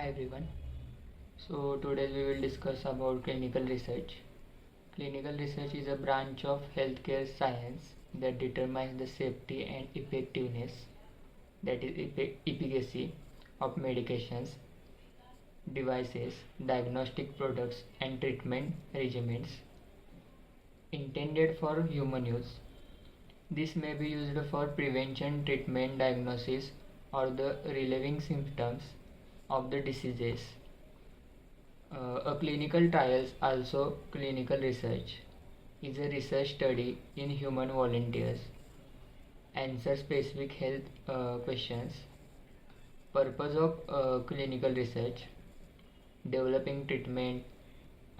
Hi everyone. So today we will discuss about clinical research. Clinical research is a branch of healthcare science that determines the safety and effectiveness, that is efficacy of medications, devices, diagnostic products and treatment regimens intended for human use. This may be used for prevention, treatment, diagnosis or the relieving symptoms of the diseases. A clinical trials, also clinical research, is a research study in human volunteers, answer specific health questions. Purpose of clinical research: developing treatment,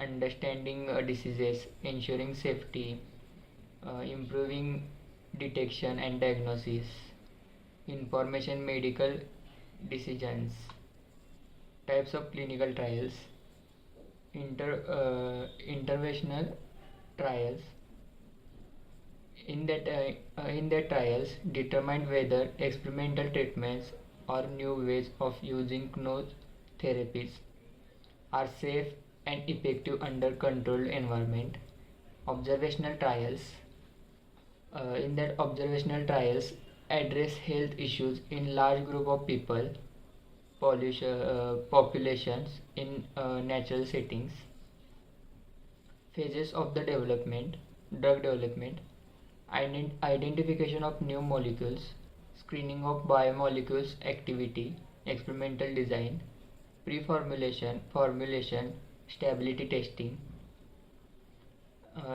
understanding diseases, ensuring safety, improving detection and diagnosis, information medical decisions. Types of clinical trials: interventional trials. In that trials determine whether experimental treatments or new ways of using known therapies are safe and effective under controlled environment. Observational trials. In that observational trials address health issues in large group of people, populations in natural settings. Phases of the development: drug development, identification of new molecules, screening of biomolecules activity, experimental design, pre-formulation, formulation, stability testing.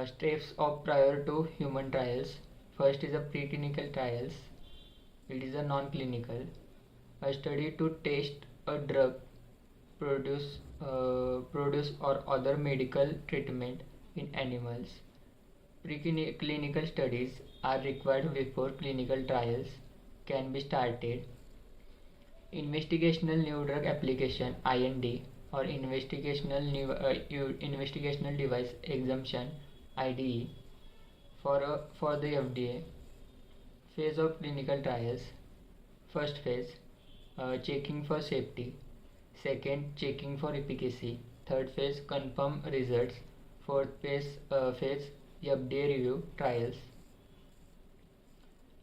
Steps of prior to human trials. First is a preclinical trials. It is a non-clinical, a study to test a drug, produce or other medical treatment in animals. Preclinical studies are required before clinical trials can be started. Investigational new drug application (IND) or investigational device exemption (IDE) for the FDA. Phase of clinical trials: first phase, checking for safety; second, checking for efficacy; third phase, confirm results; fourth phase, FDA review trials.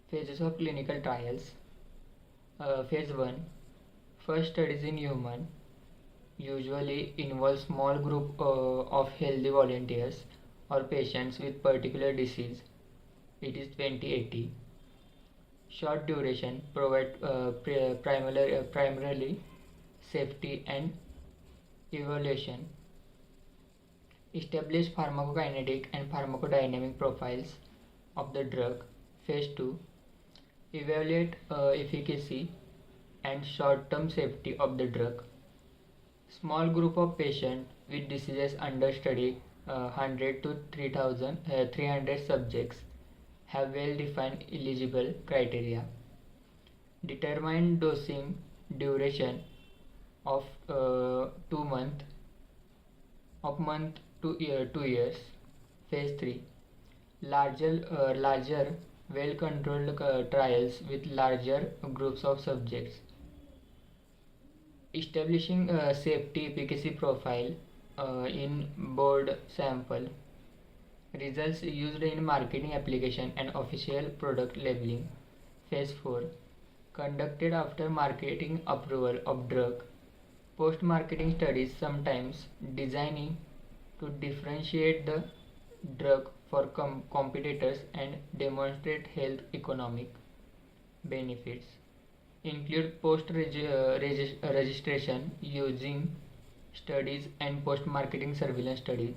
Phases of clinical trials. Phase 1, first studies in human, usually involve small group of healthy volunteers or patients with particular disease. It is 2080. Short duration, provide primarily safety and evaluation. Establish pharmacokinetic and pharmacodynamic profiles of the drug. Phase 2, evaluate efficacy and short-term safety of the drug. Small group of patients with diseases under study, 100 to 300 subjects, have well-defined eligible criteria. Determine dosing duration of 2 months to 2 years. Phase 3, larger well-controlled trials with larger groups of subjects. Establishing a safety efficacy profile in broad sample. Results used in marketing application and official product labeling. Phase 4, conducted after marketing approval of drug. Post-marketing studies, sometimes designing to differentiate the drug for competitors and demonstrate health economic benefits. Include post-registration using studies and post-marketing surveillance studies.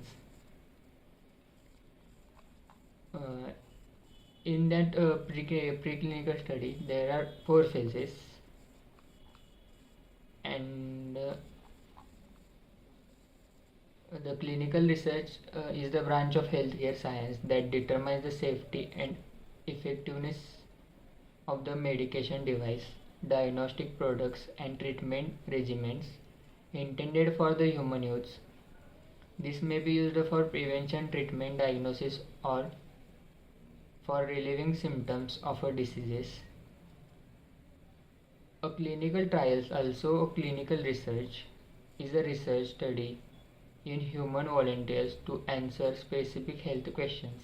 In that preclinical study, there are 4 phases, and the clinical research is the branch of healthcare science that determines the safety and effectiveness of the medication, device, diagnostic products and treatment regimens intended for the human use. This may be used for prevention, treatment, diagnosis or for relieving symptoms of a diseases. A clinical trials, also a clinical research, is a research study in human volunteers to answer specific health questions.